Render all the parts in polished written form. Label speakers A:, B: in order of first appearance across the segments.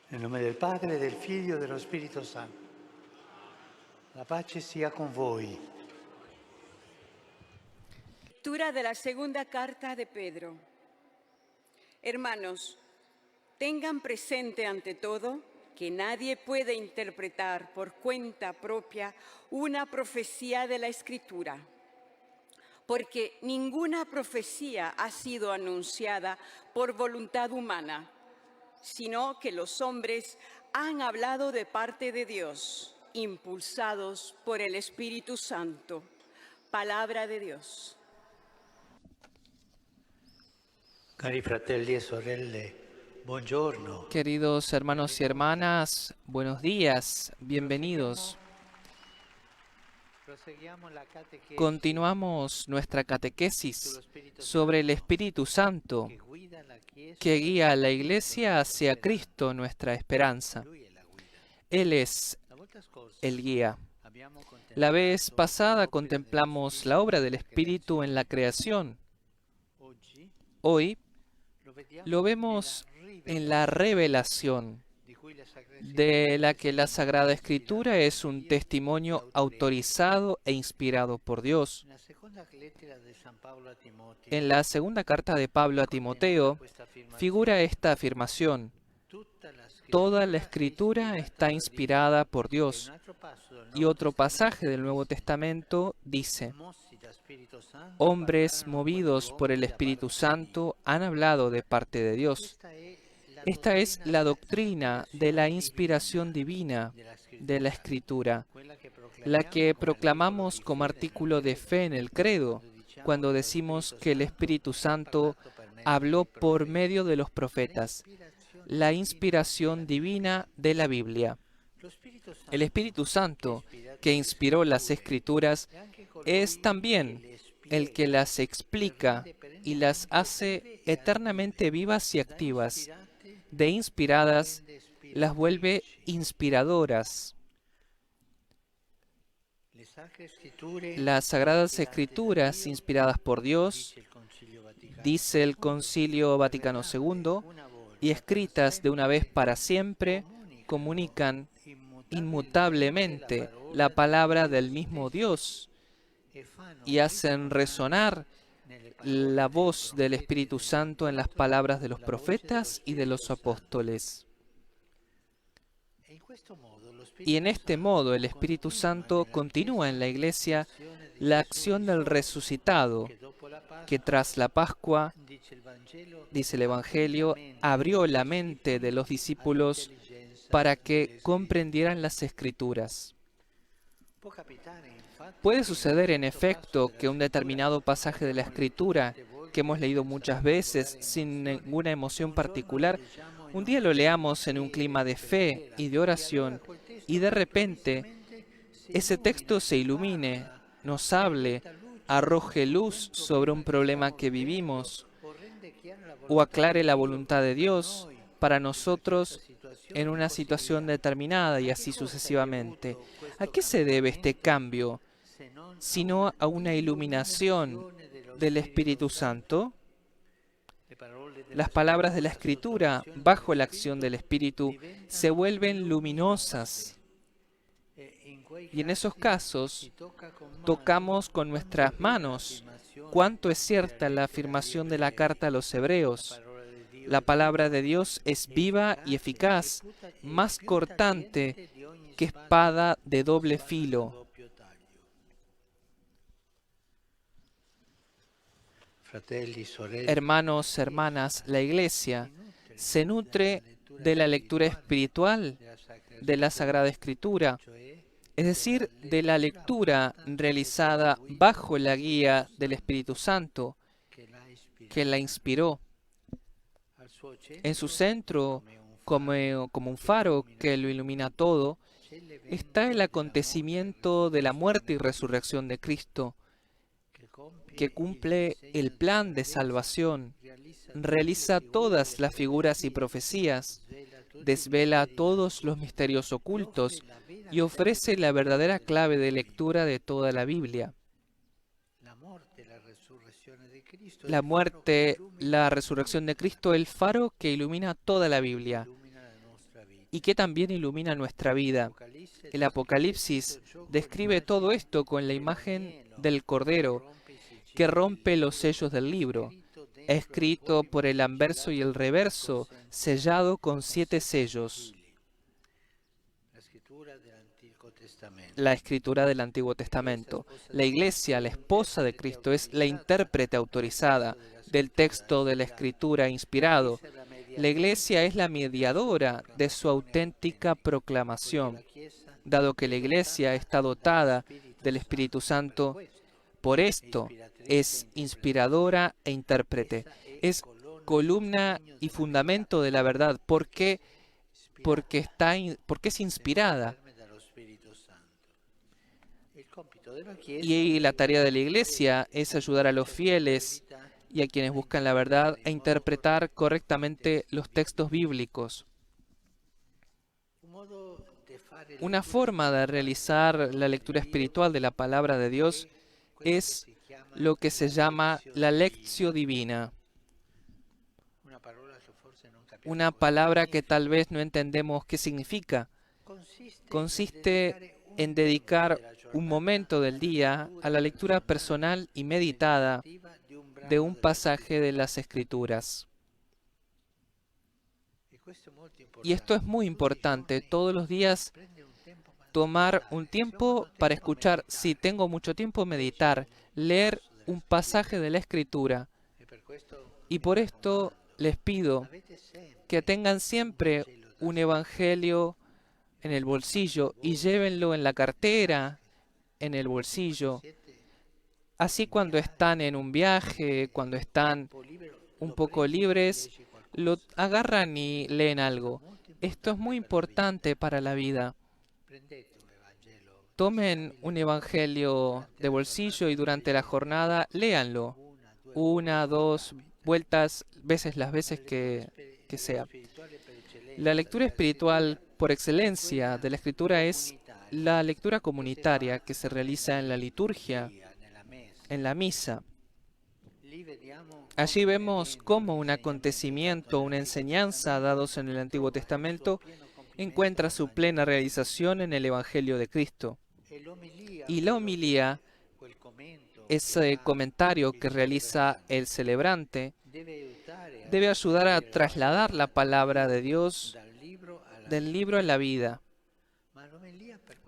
A: Nel nome del Padre, del Figlio e dello Spirito Santo. La pace sia con voi.
B: Lectura de la segunda carta de Pedro. Hermanos, tengan presente ante todo que nadie puede interpretar por cuenta propia una profecía de la Escritura, porque ninguna profecía ha sido anunciada por voluntad humana, sino que los hombres han hablado de parte de Dios, impulsados por el Espíritu Santo. Palabra de Dios.
A: Cari fratelli e sorelle, buongiorno.
C: Queridos hermanos y hermanas, buenos días, bienvenidos.
A: Proseguiamo la catequesi
C: Continuamos nuestra catequesis sobre el Espíritu Santo
A: che guida la Chiesa.
C: que guía a la Iglesia hacia Cristo, nuestra esperanza.
A: Lui è la guida.
C: Él es
A: La volta scorsa
C: el guía.
A: abbiamo
C: La vez
A: contemplato
C: pasada
A: l'opera
C: contemplamos
A: dello
C: la obra del
A: Spirito
C: Espíritu en la creación.
A: Oggi
C: Hoy
A: lo vediamo
C: lo vemos en la revelación,
A: di cui la Sacra
C: de la que la Sagrada Escritura es un testimonio autorizado e inspirado por Dios.
A: Nella seconda lettera di San Paolo a Timoteo
C: En la segunda carta de Pablo a Timoteo figura esta afirmación: toda la Escritura está inspirada por Dios. Y otro pasaje del Nuevo Testamento dice: hombres movidos por el Espíritu Santo han hablado de parte de Dios. Esta es la doctrina de la inspiración divina de la Escritura, la que proclamamos como artículo de fe en el credo, cuando decimos que el Espíritu Santo habló por medio de los profetas, la inspiración divina de la Biblia. El Espíritu Santo, que inspiró las Escrituras, es también el que las explica y las hace eternamente vivas y activas. De inspiradas, las vuelve inspiradoras. Las Sagradas Escrituras, inspiradas por Dios, dice el Concilio Vaticano II, y escritas de una vez para siempre, comunican inmutablemente la palabra del mismo Dios y hacen resonar la voz del Espíritu Santo en las palabras de los profetas y de los apóstoles. Y en este modo el Espíritu Santo continúa en la Iglesia la acción del resucitado, que tras la Pascua, dice el Evangelio, abrió la mente de los discípulos para que comprendieran las Escrituras. Puede suceder, en efecto, que un determinado pasaje de la Escritura, que hemos leído muchas veces sin ninguna emoción particular, un día lo leamos en un clima de fe y de oración, y de repente ese texto se ilumine, nos hable, arroje luz sobre un problema que vivimos, o aclare la voluntad de Dios para nosotros en una situación determinada, y así sucesivamente. ¿A qué se debe este cambio? Sino a una iluminación del Espíritu Santo. Las palabras de la Escritura, bajo la acción del Espíritu, se vuelven luminosas. Y en esos casos, tocamos con nuestras manos cuánto es cierta la afirmación de la carta a los Hebreos. La palabra de Dios es viva y eficaz, más cortante que espada de doble filo. Hermanos, hermanas, la Iglesia se nutre de la lectura espiritual de la Sagrada Escritura, es decir, de la lectura realizada bajo la guía del Espíritu Santo, que la inspiró. En su centro, como un faro que lo ilumina todo, está el acontecimiento de la muerte y resurrección de Cristo, que cumple el plan de salvación, realiza todas las figuras y profecías, desvela todos los misterios ocultos y ofrece la verdadera clave de lectura de toda la Biblia. La muerte, la resurrección de Cristo, el faro que ilumina toda la Biblia. y que también ilumina nuestra vida. El Apocalipsis describe todo esto con la imagen del Cordero que rompe los sellos del libro, escrito por el anverso y el reverso, sellado con 7 sellos. La escritura del Antiguo Testamento. La Iglesia, la esposa de Cristo, es la intérprete autorizada del texto de la Escritura inspirado. La Iglesia es la mediadora de su auténtica proclamación. Dado que la Iglesia está dotada del Espíritu Santo, por esto es inspiradora e intérprete. Es columna y fundamento de la verdad. ¿Por qué? Porque es inspirada. Y la tarea de la Iglesia es ayudar a los fieles y a quienes buscan la verdad a interpretar correctamente los textos bíblicos. Una forma de realizar la lectura espiritual de la palabra de Dios es lo que se llama la lectio divina. Una palabra que tal vez no entendemos qué significa. Consiste en dedicar un momento del día a la lectura personal y meditada de un pasaje de las Escrituras. Y esto es muy importante. Todos los días tomar un tiempo para escuchar. Si tengo mucho tiempo, meditar, leer un pasaje de la Escritura. Y por esto les pido que tengan siempre un evangelio en el bolsillo y llévenlo en la cartera, en el bolsillo. Así cuando están en un viaje, cuando están un poco libres, lo agarran y leen algo. Esto es muy importante para la vida. Tomen un evangelio de bolsillo y durante la jornada léanlo. 1, 2 vueltas, las veces que sea. La lectura espiritual por excelencia de la Escritura es la lectura comunitaria que se realiza en la liturgia, en la misa. Allí vemos cómo un acontecimiento, una enseñanza dados en el Antiguo Testamento encuentra su plena realización en el Evangelio de Cristo. Y la homilía, ese comentario que realiza el celebrante, debe ayudar a trasladar la palabra de Dios del libro a la vida.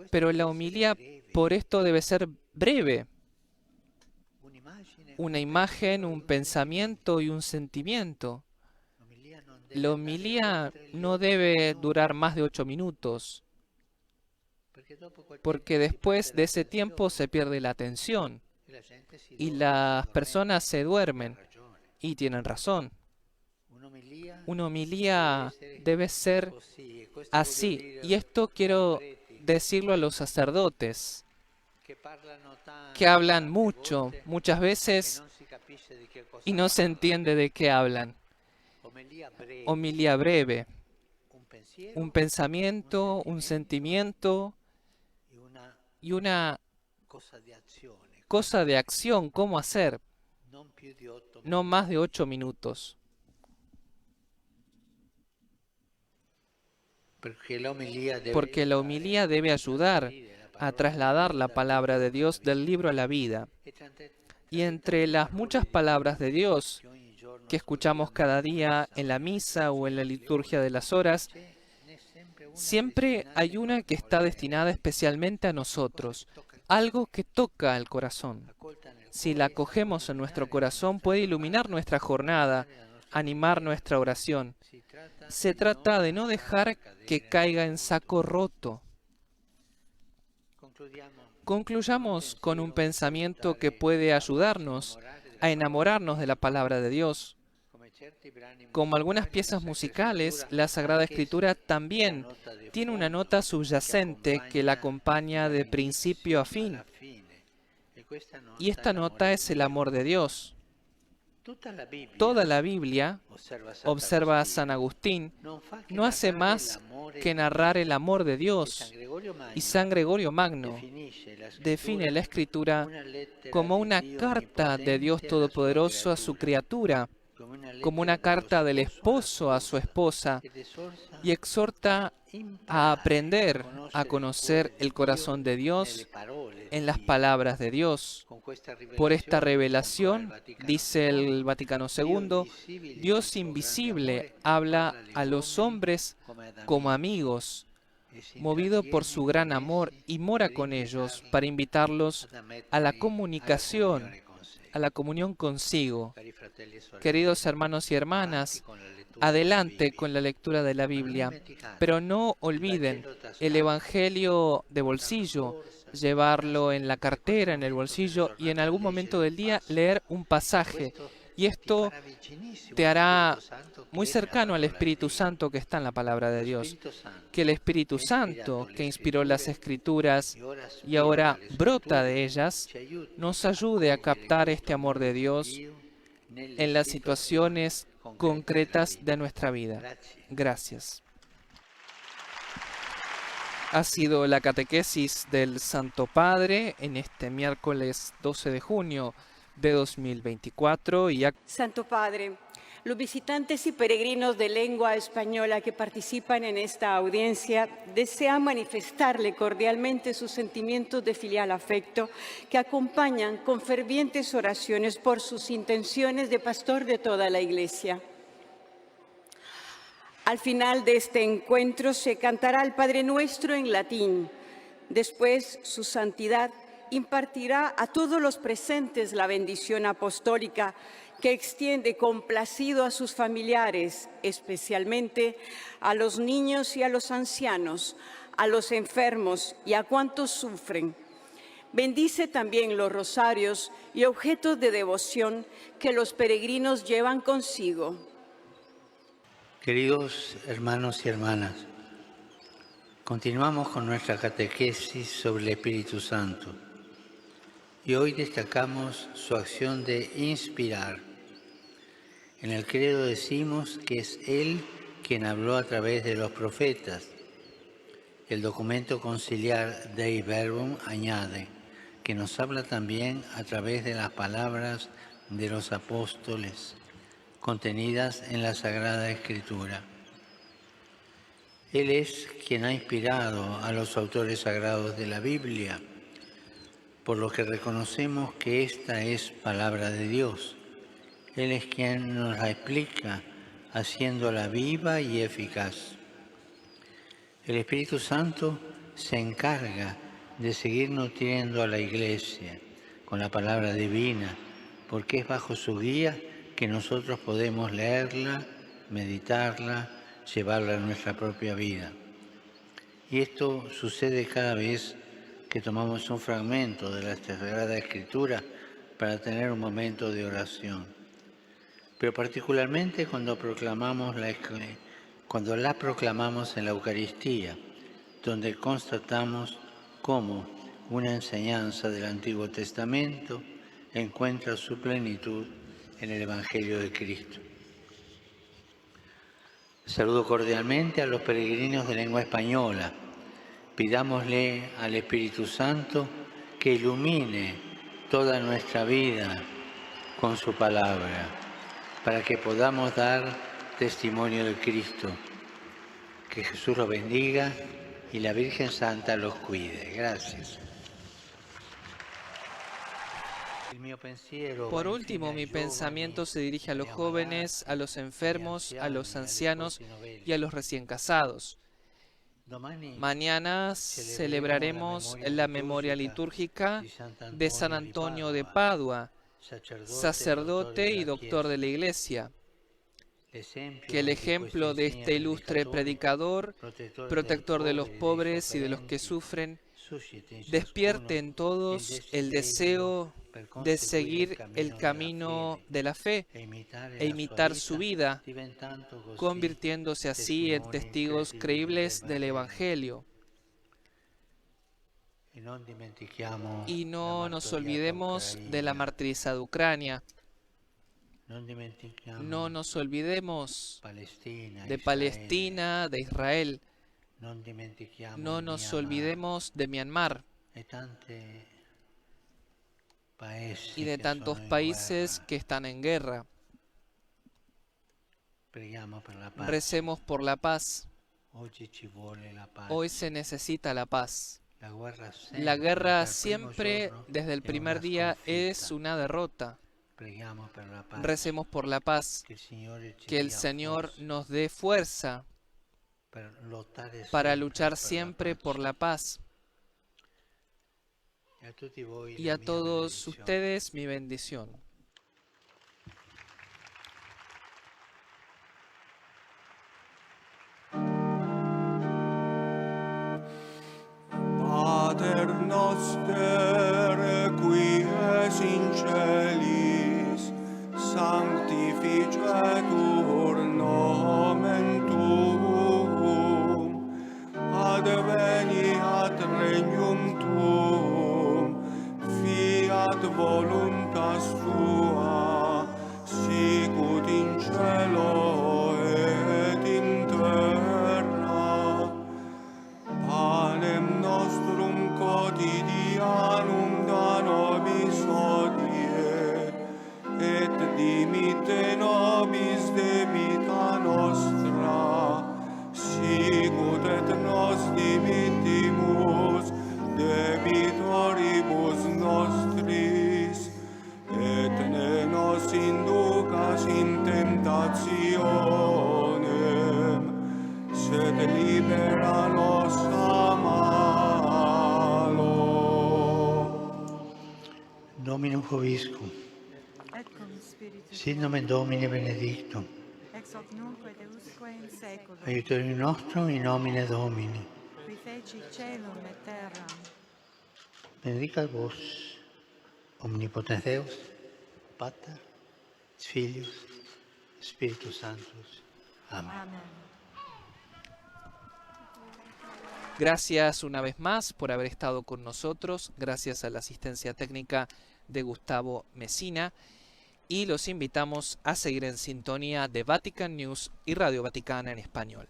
C: Pero la homilía por esto debe ser breve. Una imagen, un pensamiento y un sentimiento. La homilía no debe durar más de 8 minutos, porque después de ese tiempo se pierde la atención y las personas se duermen, y tienen razón. Una homilía debe ser así, y esto quiero decirlo a los sacerdotes, que hablan mucho, muchas veces, y no se entiende de qué hablan. Homilía breve, un pensamiento, un sentimiento y una cosa de acción, cómo hacer, no más de 8 minutos. Porque la homilía debe ayudar a trasladar la palabra de Dios del libro a la vida. Y entre las muchas palabras de Dios que escuchamos cada día en la misa o en la liturgia de las horas, siempre hay una que está destinada especialmente a nosotros, algo que toca al corazón. Si la acogemos en nuestro corazón, puede iluminar nuestra jornada, animar nuestra oración. Se trata de no dejar que caiga en saco roto. Concluyamos con un pensamiento que puede ayudarnos a enamorarnos de la palabra de Dios. Como algunas piezas musicales, la Sagrada Escritura también tiene una nota subyacente que la acompaña de principio a fin. Y esta nota es el amor de Dios. Toda la Biblia, observa San Agustín, no hace más que narrar el amor de Dios. Y San Gregorio Magno define la Escritura como una carta de Dios Todopoderoso a su criatura, como una carta del esposo a su esposa y exhorta a aprender a conocer el corazón de Dios en las palabras de Dios. Por esta revelación, dice el Vaticano II, Dios invisible habla a los hombres como amigos, movido por su gran amor, y mora con ellos para invitarlos a la comunicación, a la comunión consigo. Queridos hermanos y hermanas, adelante con la lectura de la Biblia, pero no olviden el Evangelio de bolsillo, llevarlo en la cartera, en el bolsillo, y en algún momento del día leer un pasaje. Y esto te hará muy cercano al Espíritu Santo que está en la palabra de Dios. Que el Espíritu Santo, que inspiró las Escrituras y ahora brota de ellas, nos ayude a captar este amor de Dios en las situaciones concretas de nuestra vida. Gracias. Ha sido la catequesis del Santo Padre en este miércoles 12 de junio de 2024 y
B: Santo Padre, los visitantes y peregrinos de lengua española que participan en esta audiencia desean manifestarle cordialmente sus sentimientos de filial afecto que acompañan con fervientes oraciones por sus intenciones de pastor de toda la Iglesia. Al final de este encuentro se cantará el Padre Nuestro en latín. Después, su santidad impartirá a todos los presentes la bendición apostólica que extiende complacido a sus familiares, especialmente a los niños y a los ancianos, a los enfermos y a cuantos sufren. Bendice también los rosarios y objetos de devoción que los peregrinos llevan consigo.
A: Queridos hermanos y hermanas, continuamos con nuestra catequesis sobre el Espíritu Santo y hoy destacamos su acción de inspirar. En el credo decimos que es Él quien habló a través de los profetas. El documento conciliar Dei Verbum añade que nos habla también a través de las palabras de los apóstoles contenidas en la Sagrada Escritura. Él es quien ha inspirado a los autores sagrados de la Biblia, por lo que reconocemos que esta es palabra de Dios. Él es quien nos la explica, haciéndola viva y eficaz. El Espíritu Santo se encarga de seguir nutriendo a la Iglesia con la palabra divina, porque es bajo su guía que nosotros podemos leerla, meditarla, llevarla a nuestra propia vida. Y esto sucede cada vez que tomamos un fragmento de la Sagrada Escritura para tener un momento de oración. Pero particularmente cuando la proclamamos en la Eucaristía, donde constatamos cómo una enseñanza del Antiguo Testamento encuentra su plenitud en el Evangelio de Cristo. Saludo cordialmente a los peregrinos de lengua española. Pidámosle al Espíritu Santo que ilumine toda nuestra vida con su palabra, para que podamos dar testimonio de Cristo. Que Jesús los bendiga y la Virgen Santa los cuide. Gracias.
C: Por último, mi pensamiento se dirige a los jóvenes, a los enfermos, a los ancianos y a los recién casados. Mañana celebraremos la memoria litúrgica de San Antonio de Padua, sacerdote y doctor de la Iglesia. Que el ejemplo de este ilustre predicador, protector de los pobres y de los que sufren, despierte en todos el deseo de seguir el camino de la fe e imitar su vida, convirtiéndose así en testigos creíbles del Evangelio. Y no nos olvidemos de la martirizada Ucrania. No nos olvidemos de Palestina, de Israel. No nos olvidemos de Myanmar y de tantos países que están en guerra.
A: Preghiamo per la pace.
C: Recemos por la paz.
A: Oggi ci vuole la pace.
C: Hoy se necesita la paz.
A: La guerra
C: siempre, desde el primer día, es una derrota.
A: Preghiamo per la pace.
C: Recemos por la paz. Que el Señor nos dé fuerza para luchar siempre por la paz. Y a todos ustedes mi bendición.
D: Pater noster, qui es in celis, sanctificetur nomen tuum, adveniat regnum tuum, fiat voluntas tua, sicut in cielo et in terra. Panem nostrum quotidianum da nobis hodie, et dimitte nobis debita nostra, sicut et nos dimittimus debitoribus nostris, et ne nos inducas in tentationem, sed libera nos a malo.
A: Dominum Vobiscum.
E: Et cum spiritu
A: Sit nomen Domini benedictum.
E: ex hoc nunc et usque in saeculum,
A: Aiutorium nostrum in nomine Domini.
E: qui feci caelum et terram.
A: Benedicat vos, omnipotens Deus, Pater, Filius, Spiritus Sanctus. Amén.
E: Amen.
C: Gracias una vez más por haber estado con nosotros. Gracias a la asistencia técnica de Gustavo Mesina. Y los invitamos a seguir en sintonía de Vatican News y Radio Vaticana en español.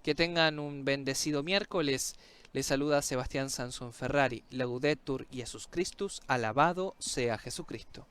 C: Que tengan un bendecido miércoles. Les saluda Sebastián Sansón Ferrari. Laudetur Jesus Christus. Alabado sea Jesucristo.